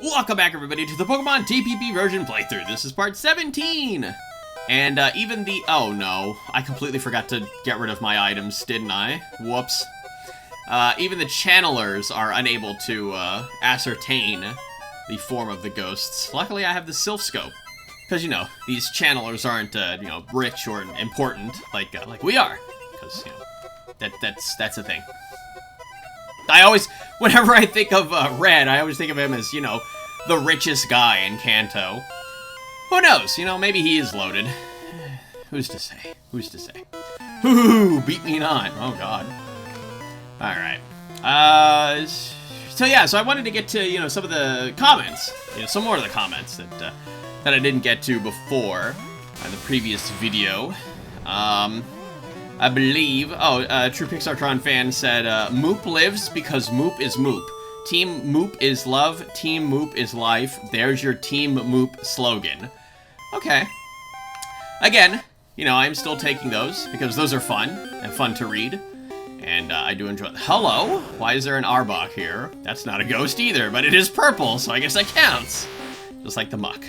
Welcome back, everybody, to the Pokemon TPP version playthrough. This is part 17! And, even the... Oh, no. I completely forgot to get rid of my items, didn't I? Whoops. Even the channelers are unable to, ascertain the form of the ghosts. Luckily, I have the Sylph Scope. Because, you know, these channelers aren't, you know, rich or important like we are. Because, you know, that's a thing. I always, whenever I think of Red, I always think of him as, you know, the richest guy in Kanto. Who knows? You know, maybe he is loaded. Who's to say? Who's to say? Hoo, beat me not. Oh, God. Alright. So yeah, so I wanted to get to, you know, some of the comments. You know, some more of the comments that I didn't get to before in the previous video. I believe, True Pixartron fan said, Moop lives because Moop is Moop. Team Moop is love, Team Moop is life. There's your Team Moop slogan. Okay. Again, you know, I'm still taking those because those are fun and fun to read. And I do enjoy. Hello? Why is there an Arbok here? That's not a ghost either, but it is purple, so I guess that counts. Just like the muck.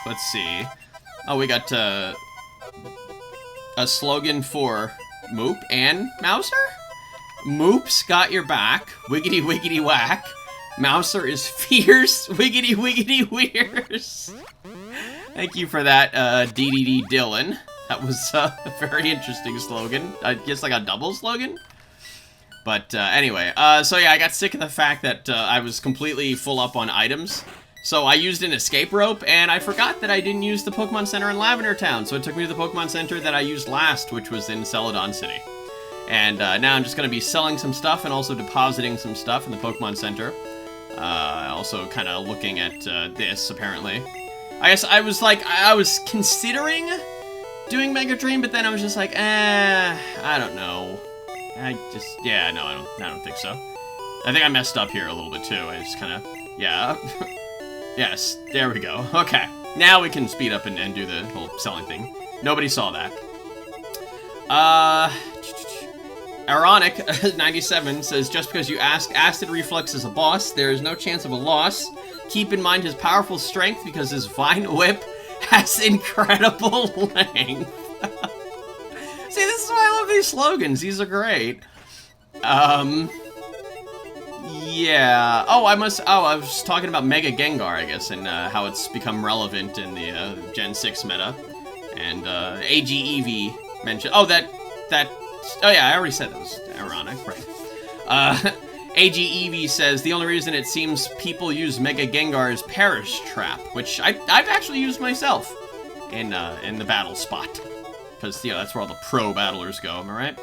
Let's see. Oh, we got a slogan for Moop and Mouser? Moop's got your back, wiggity wiggity whack. Mouser is fierce, wiggity wiggity weirs. Thank you for that, DDD Dylan. That was a very interesting slogan. I guess like a double slogan? But anyway, so yeah, I got sick of the fact that I was completely full up on items. So I used an escape rope, and I forgot that I didn't use the Pokemon Center in Lavender Town, so it took me to the Pokemon Center that I used last, which was in Celadon City. And now I'm just going to be selling some stuff and also depositing some stuff in the Pokemon Center. Also kind of looking at this, apparently. I guess I was considering doing Mega Dream, but then I was just like, I don't know. I don't think so. I think I messed up here a little bit, too. I just kind of, yeah. Yes, there we go. Okay, now we can speed up and do the whole selling thing. Nobody saw that. Ironic97 says, just because you ask Acid Reflux is a boss, there is no chance of a loss. Keep in mind his powerful strength because his Vine Whip has incredible length. See, this is why I love these slogans. These are great. Yeah. Oh, I was talking about Mega Gengar, I guess, and how it's become relevant in the Gen 6 meta. And AGEV mentioned. Oh, oh yeah, I already said that was ironic, right? AGEV says the only reason it seems people use Mega Gengar is Perish Trap, which I've actually used myself in the battle spot, because you know that's where all the pro battlers go. Am I right?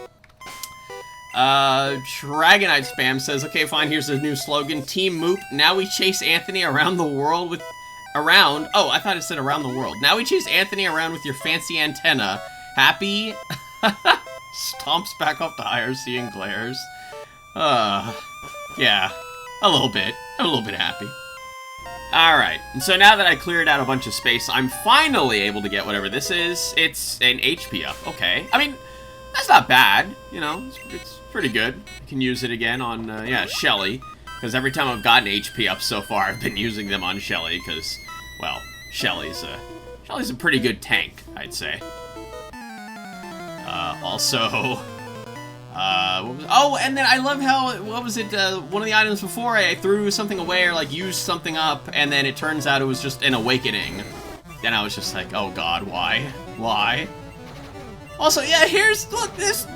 Dragonite Spam says, okay, fine, here's the new slogan, Team Moop, now we chase Anthony around the world with, oh, I thought it said around the world. Now we chase Anthony around with your fancy antenna. Happy? Stomps back off the IRC and glares. Yeah, a little bit. I'm a little bit happy. Alright, and so now that I cleared out a bunch of space, I'm finally able to get whatever this is. It's an HP up, okay. I mean, that's not bad, you know, it's pretty good. You can use it again on, yeah, Shelly, because every time I've gotten HP up so far, I've been using them on Shelly, because, well, Shelly's a pretty good tank, I'd say. Also, oh, and then I love how, what was it, one of the items before, I threw something away or, like, used something up, and then it turns out it was just an awakening. Then I was just like, oh god, why? Why? Also, yeah, look, this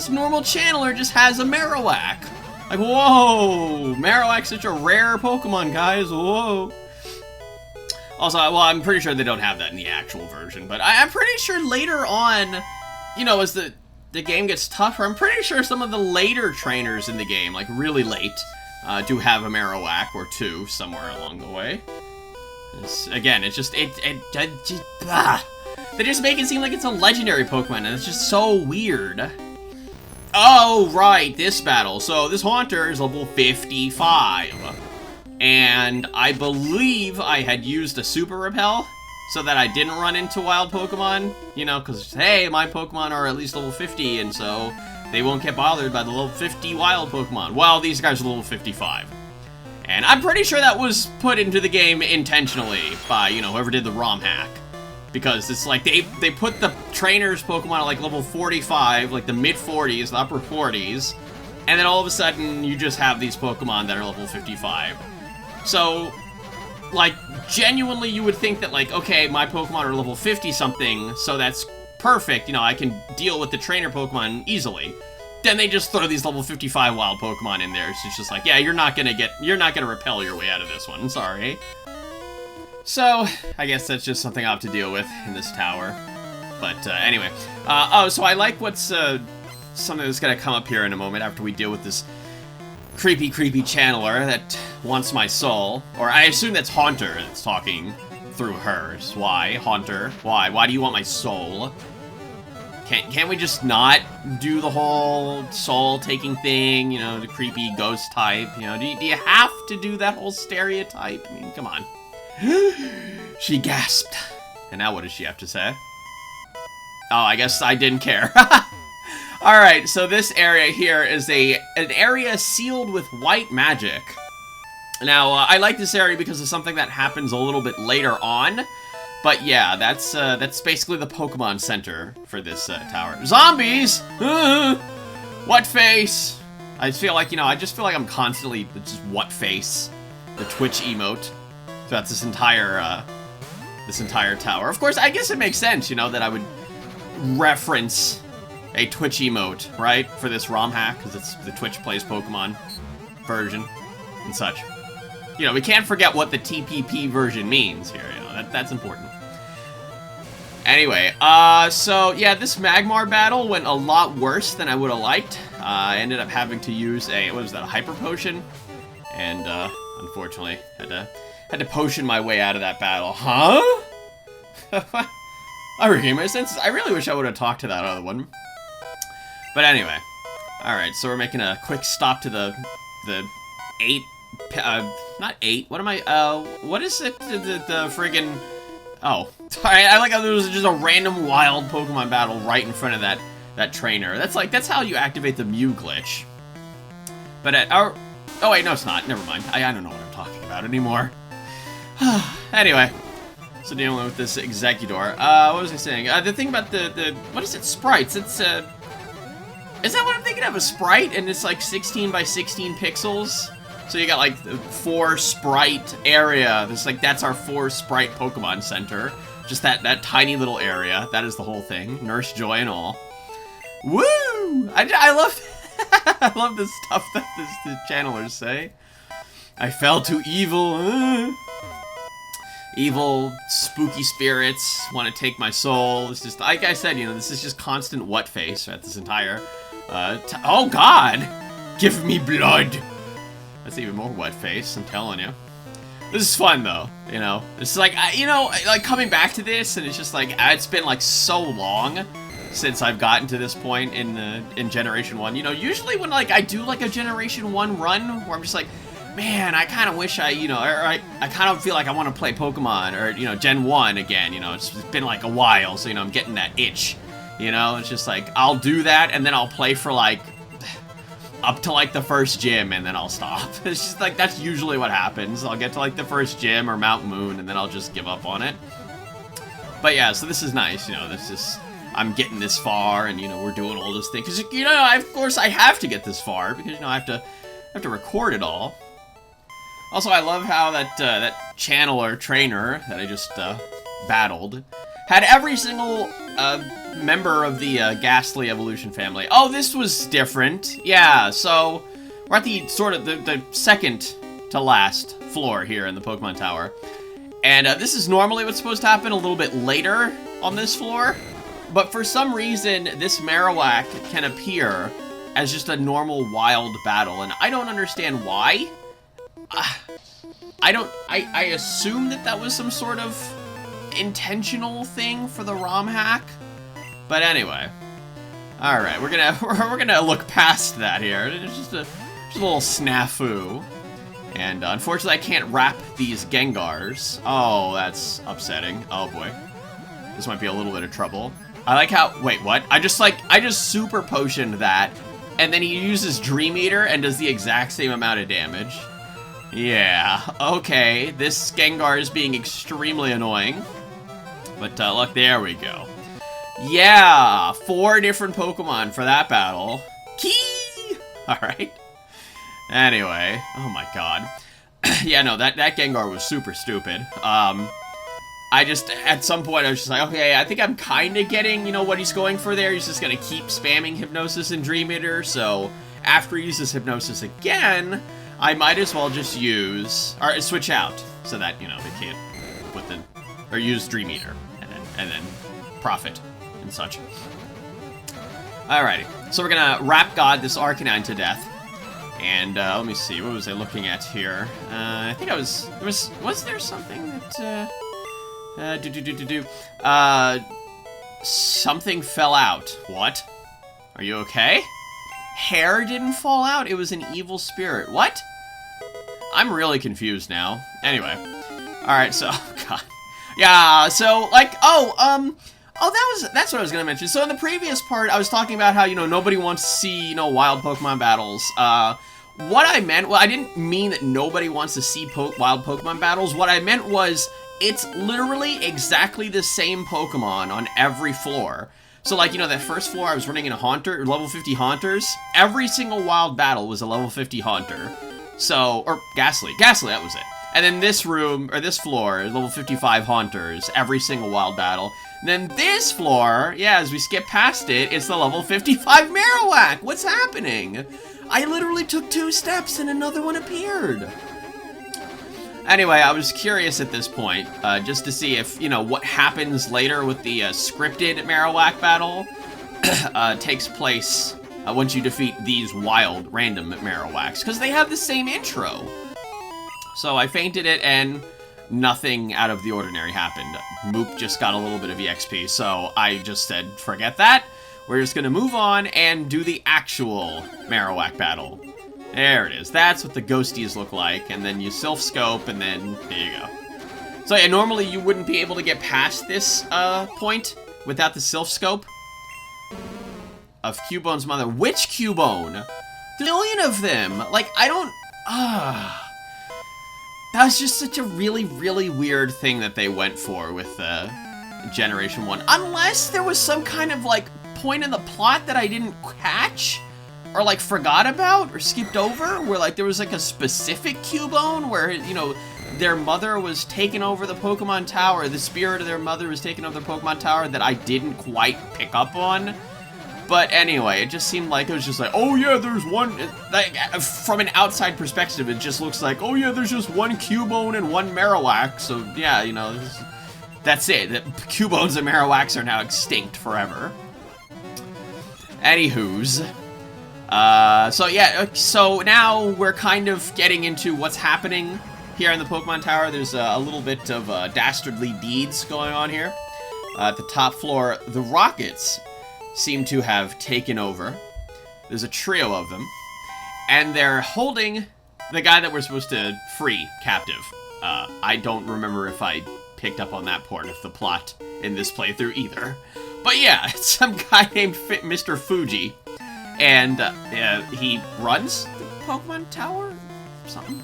normal channeler just has a Marowak. Like, whoa, Marowak's such a rare Pokemon, guys, whoa. Also, well, I'm pretty sure they don't have that in the actual version, but I'm pretty sure later on, you know, as the game gets tougher, I'm pretty sure some of the later trainers in the game, like really late, do have a Marowak or two somewhere along the way. Again, it's just, they just make it seem like it's a legendary Pokemon, and it's just so weird. Oh, right, this battle. So, this Haunter is level 55. And I believe I had used a Super Repel, so that I didn't run into wild Pokemon. You know, because, hey, my Pokemon are at least level 50, and so they won't get bothered by the level 50 wild Pokemon. Well, these guys are level 55. And I'm pretty sure that was put into the game intentionally by, you know, whoever did the ROM hack. Because it's like, they put the trainers Pokemon at like level 45, like the mid-40s, the upper 40s, and then all of a sudden you just have these Pokemon that are level 55. So, like, genuinely you would think that, like, okay, my Pokemon are level 50-something, so that's perfect, you know, I can deal with the trainer Pokemon easily. Then they just throw these level 55 wild Pokemon in there, so it's just like, yeah, you're not gonna repel your way out of this one, sorry. So, I guess that's just something I'll have to deal with in this tower. But, anyway. Oh, so I like what's, something that's gonna come up here in a moment after we deal with this creepy channeler that wants my soul. Or I assume that's Haunter that's talking through hers. Why? Haunter? Why? Why do you want my soul? Can't we just not do the whole soul-taking thing, you know, the creepy ghost type, you know? Do you have to do that whole stereotype? I mean, come on. She gasped. And now what does she have to say? Oh, I guess I didn't care. Alright, so this area here is an area sealed with white magic. Now, I like this area because of something that happens a little bit later on. But yeah, that's basically the Pokemon Center for this tower. Zombies! What face? I feel like, you know, I just feel like I'm constantly just what face. The Twitch emote. Throughout this entire tower. Of course, I guess it makes sense, you know, that I would reference a Twitch emote, right? For this ROM hack, because it's the Twitch Plays Pokemon version and such. You know, we can't forget what the TPP version means here, you know, that's important. Anyway, so, yeah, this Magmar battle went a lot worse than I would have liked. I ended up having to use a, what was that, a Hyper Potion? And, unfortunately, had to potion my way out of that battle. Huh? I regained my senses. I really wish I would have talked to that other one. But anyway. Alright, so we're making a quick stop to the 8... not 8. What am I... what is it? The friggin... Oh. I like how there was just a random wild Pokemon battle right in front of that trainer. That's how you activate the Mew glitch. But oh wait, no it's not. Never mind. I don't know what I'm talking about anymore. Anyway, so dealing with this Executor. What was I saying? The thing about the what is it? Sprites. It's is that what I'm thinking of? A sprite, and it's like 16 by 16 pixels. So you got like 4 sprite area. There's like that's our 4 sprite Pokemon Center. Just that tiny little area. That is the whole thing. Nurse Joy and all. Woo! I love I love the stuff that the channelers say. I fell to evil. Evil, spooky spirits want to take my soul. It's just, like I said, you know, this is just constant what face at this entire, oh god! Give me blood! That's even more what face, I'm telling you. This is fun, though, you know? It's like, you know, like, coming back to this, and it's just like, it's been, like, so long since I've gotten to this point in Generation 1. You know, usually when, like, I do, like, a Generation 1 run, where I'm just like, man, I kind of wish you know, or I kind of feel like I want to play Pokemon, or, you know, Gen 1 again, you know, it's been like a while, so, you know, I'm getting that itch, you know, it's just like, I'll do that, and then I'll play for, like, up to, like, the first gym, and then I'll stop. It's just, like, that's usually what happens. I'll get to, like, the first gym, or Mount Moon, and then I'll just give up on it. But, yeah, so this is nice, you know, this is, I'm getting this far, and, you know, we're doing all this thing, because, you know, of course, I have to get this far, because, you know, I have to record it all. Also, I love how that channeler trainer that I just battled had every single member of the Ghastly Evolution family. Oh, this was different. Yeah, so we're at the sort of the second to last floor here in the Pokemon Tower. And this is normally what's supposed to happen a little bit later on this floor. But for some reason, this Marowak can appear as just a normal wild battle. And I don't understand why. I assume that was some sort of intentional thing for the ROM hack. But anyway. Alright, we're gonna look past that here. It's just a little snafu. And unfortunately I can't wrap these Gengars. Oh, that's upsetting. Oh boy. This might be a little bit of trouble. I like how, wait, what? I just super potioned that, and then he uses Dream Eater and does the exact same amount of damage. Yeah, okay, this Gengar is being extremely annoying. But look, there we go. Yeah, 4 different Pokemon for that battle. Key! Alright. Anyway, oh my god. Yeah, no, that Gengar was super stupid. I just, at some point, I was just like, okay, I think I'm kind of getting, you know, what he's going for there. He's just going to keep spamming Hypnosis and Dream Eater, so after he uses Hypnosis again, I might as well just use, or switch out, so that, you know, they can't put the, or use Dream Eater, and then profit and such. Alrighty, so we're going to Rap God this Arcanine to death. And, let me see, what was I looking at here? I think I was there something that, something fell out. What? Are you okay? Hair didn't fall out? It was an evil spirit. What? I'm really confused now. Anyway. Alright, so, God. Yeah, so, like, that's what I was gonna mention. So in the previous part, I was talking about how, you know, nobody wants to see, you know, wild Pokemon battles. What I meant, well, I didn't mean that nobody wants to see wild Pokemon battles. What I meant was, it's literally exactly the same Pokemon on every floor. So, like, you know, that first floor I was running in a Haunter, or level 50 Haunters, every single wild battle was a level 50 Haunter. So, or Ghastly, that was it. And then this room, or this floor, level 55 Haunters, every single wild battle. And then this floor, yeah, as we skip past it, it's the level 55 Marowak. What's happening? I literally took 2 steps and another one appeared. Anyway, I was curious at this point, just to see if, you know, what happens later with the scripted Marowak battle takes place once you defeat these wild, random Marowaks, because they have the same intro. So I fainted it, and nothing out of the ordinary happened. Moop just got a little bit of EXP, so I just said, forget that. We're just going to move on and do the actual Marowak battle. There it is. That's what the ghosties look like, and then you Sylph-Scope, and then there you go. So yeah, normally you wouldn't be able to get past this point without the Sylph-Scope of Cubone's mother. Which Cubone? There's a million of them. Like, I don't... That was just such a really, really weird thing that they went for with Generation 1. Unless there was some kind of, like, point in the plot that I didn't catch, or, like, forgot about, or skipped over, where, like, there was, like, a specific Cubone where, you know, their mother was taking over the Pokemon Tower, the spirit of their mother was taking over the Pokemon Tower that I didn't quite pick up on. But anyway, it just seemed like it was just like, oh yeah, there's one, like, from an outside perspective, it just looks like, oh yeah, there's just one Cubone and one Marowak, so yeah, you know, that's it. Cubones and Marowaks are now extinct forever. Anywho's. So yeah, so now we're kind of getting into what's happening here in the Pokemon Tower. There's a little bit of dastardly deeds going on here. At the top floor, the Rockets seem to have taken over. There's a trio of them, and they're holding the guy that we're supposed to free captive. I don't remember if I picked up on that part of the plot in this playthrough either. But yeah, it's some guy named Mr. Fuji, and he runs the Pokemon Tower or something?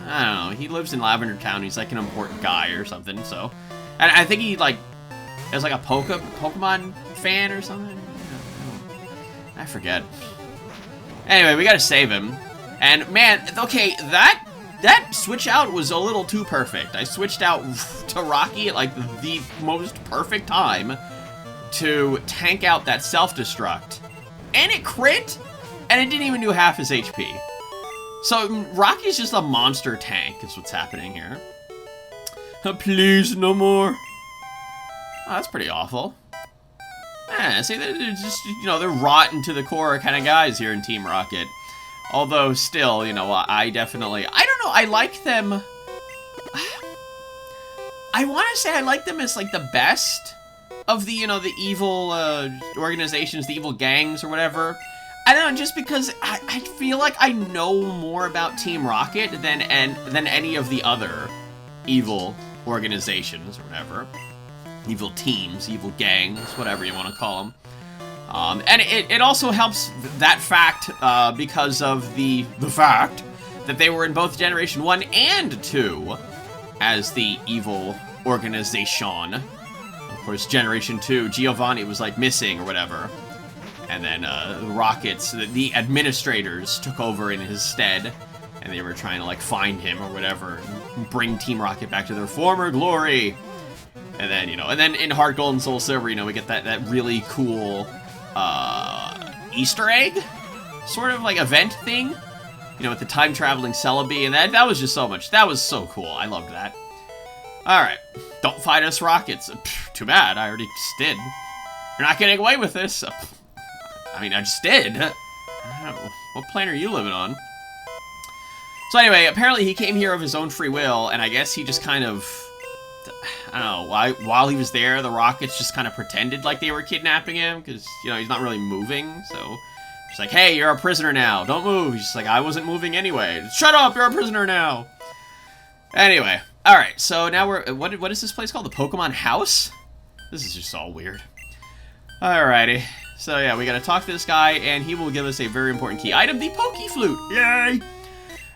I don't know, he lives in Lavender Town, he's like an important guy or something, so... And I think he, like, is like a Pokemon fan or something? I forget. Anyway, we gotta save him. And man, okay, that switch out was a little too perfect. I switched out to Rocky at like the most perfect time to tank out that self-destruct. And it crit, and it didn't even do half his HP. So Rocky's just a monster tank is what's happening here. Please, no more. Oh, that's pretty awful. Yeah, see, they're just, you know, they're rotten to the core kind of guys here in Team Rocket. Although, still, you know, I definitely, I don't know, I like them. I want to say I like them as, like, the best of the, you know, the evil organizations, the evil gangs or whatever. I don't know, just because I feel like I know more about Team Rocket than any of the other evil organizations or whatever. evil teams, evil gangs, whatever you want to call them. And it also helps that fact because of the fact that they were in both Generation 1 and 2 as the evil organization. Of course, Generation 2, Giovanni was like missing or whatever. And then the Rockets, the administrators took over in his stead. And they were trying to like find him or whatever and bring Team Rocket back to their former glory. And then, you know, and then in Heart Gold and Soul Silver, you know, we get that really cool Easter egg sort of like event thing. You know, with the time-traveling Celebi, and that was just so much. That was so cool. I loved that. Alright. Don't fight us, Rockets. Pff, too bad. I already just did. You're not getting away with this. I mean, I just did. I don't know. What planet are you living on? So anyway, apparently he came here of his own free will, and I guess he just kind of, I don't know, while he was there, the Rockets just kind of pretended like they were kidnapping him, because, you know, he's not really moving, so she's like, hey, you're a prisoner now, don't move. He's just like, I wasn't moving anyway. Shut up, you're a prisoner now. Anyway, alright, so now we're, what is this place called? The Pokemon House? This is just all weird. Alrighty, so yeah, we gotta talk to this guy, and he will give us a very important key item, the Poké Flute. Yay!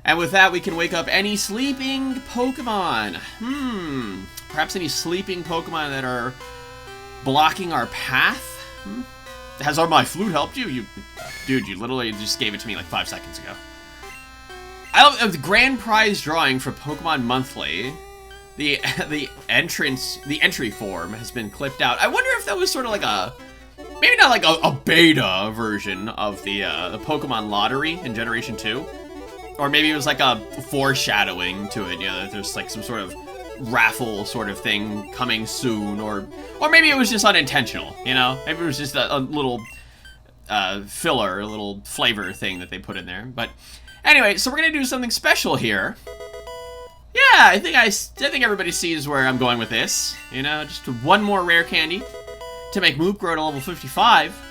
And with that, we can wake up any sleeping Pokemon. Perhaps any sleeping Pokemon that are blocking our path? Has my flute helped you? Dude, you literally just gave it to me like 5 seconds ago. I love the grand prize drawing for Pokemon Monthly. The entry form has been clipped out. I wonder if that was sort of like a, maybe not like a beta version of the Pokemon Lottery in Generation 2. Or maybe it was like a foreshadowing to it, you know, that there's like some sort of raffle sort of thing coming soon, or maybe it was just unintentional, you know? Maybe it was just a little filler, a little flavor thing that they put in there. But anyway, so we're gonna do something special here. Yeah, I think everybody sees where I'm going with this. You know, just one more rare candy to make Moop grow to level 55.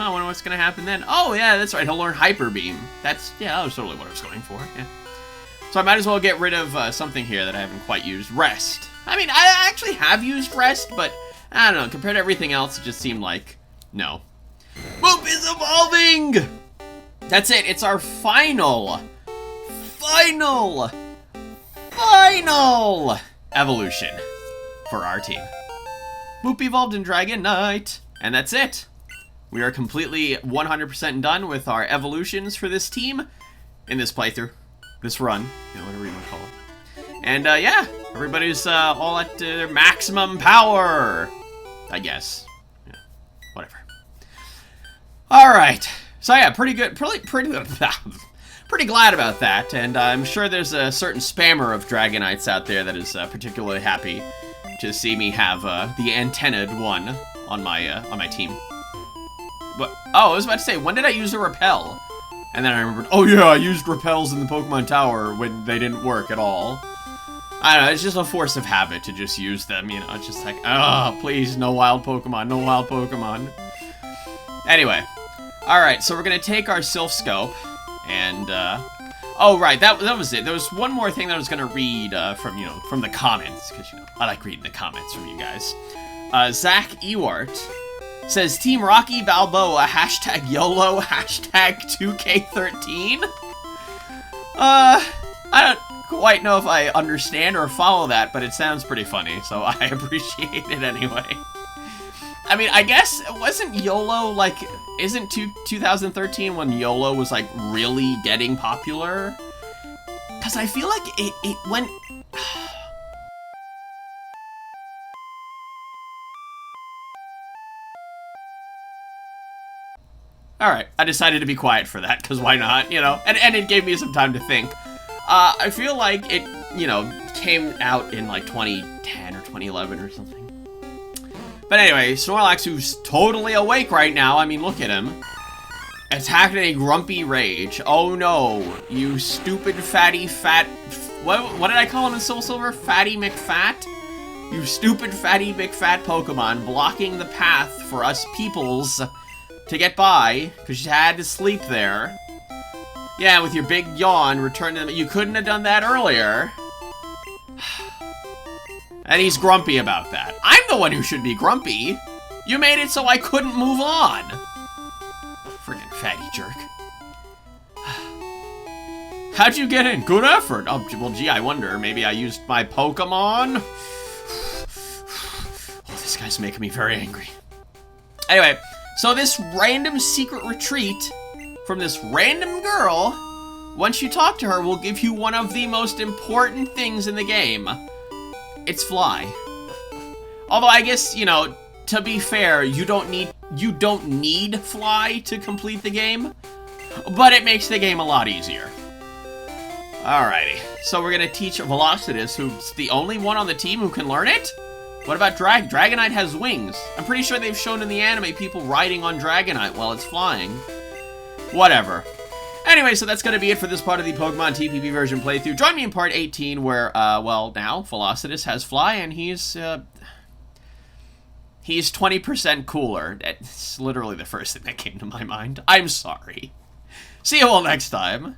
I wonder what's going to happen then. Oh, yeah, that's right. He'll learn Hyper Beam. Yeah, that was totally what I was going for. Yeah. So I might as well get rid of something here that I haven't quite used. Rest. I mean, I actually have used Rest, but I don't know. Compared to everything else, it just seemed like, no. Moop is evolving! That's it. It's our final evolution for our team. Moop evolved in Dragonite. And that's it. We are completely 100% done with our evolutions for this team in this playthrough, this run, you know, whatever you want to call it. And yeah, everybody's all at their maximum power, I guess. Yeah, whatever. All right, so yeah, pretty good, pretty glad about that. And I'm sure there's a certain spammer of Dragonites out there that is particularly happy to see me have the antennaed one on my team. But, oh, I was about to say, when did I use a repel? And then I remembered, oh yeah, I used repels in the Pokemon Tower when they didn't work at all. I don't know, it's just a force of habit to just use them, you know, it's just like, oh, please, no wild Pokemon, no wild Pokemon. Anyway, alright, so we're gonna take our Sylph Scope, and, oh, right, that was it. There was one more thing that I was gonna read, from the comments, because, you know, I like reading the comments from you guys. Zach Ewart says, Team Rocky Balboa, hashtag YOLO, hashtag 2K13. I don't quite know if I understand or follow that, but it sounds pretty funny, so I appreciate it anyway. I mean, I guess, wasn't YOLO, like, isn't 2013 when YOLO was, like, really getting popular? Because I feel like it went... Alright, I decided to be quiet for that, because why not, you know? And it gave me some time to think. I feel like it, you know, came out in, like, 2010 or 2011 or something. But anyway, Snorlax, who's totally awake right now, I mean, look at him. Attacked in a grumpy rage. Oh no, you stupid fatty fat... What did I call him in Soul Silver? Fatty McFat? You stupid fatty McFat Pokemon, blocking the path for us peoples to get by, because you had to sleep there. Yeah, with your big yawn, return to them. You couldn't have done that earlier. And he's grumpy about that. I'm the one who should be grumpy. You made it so I couldn't move on. Friggin' fatty jerk. How'd you get in? Good effort. Oh, well, gee, I wonder. Maybe I used my Pokemon? Oh, this guy's making me very angry. Anyway, so this random secret retreat from this random girl, once you talk to her, will give you one of the most important things in the game. It's Fly. Although I guess, you know, to be fair, you don't need Fly to complete the game, but it makes the game a lot easier. Alrighty, so we're gonna teach Velocitus, who's the only one on the team who can learn it? What about Dragonite has wings. I'm pretty sure they've shown in the anime people riding on Dragonite while it's flying. Whatever. Anyway, so that's gonna be it for this part of the Pokemon TPP version playthrough. Join me in part 18 where, well, now Velocitus has Fly and he's 20% cooler. It's literally the first thing that came to my mind. I'm sorry. See you all next time.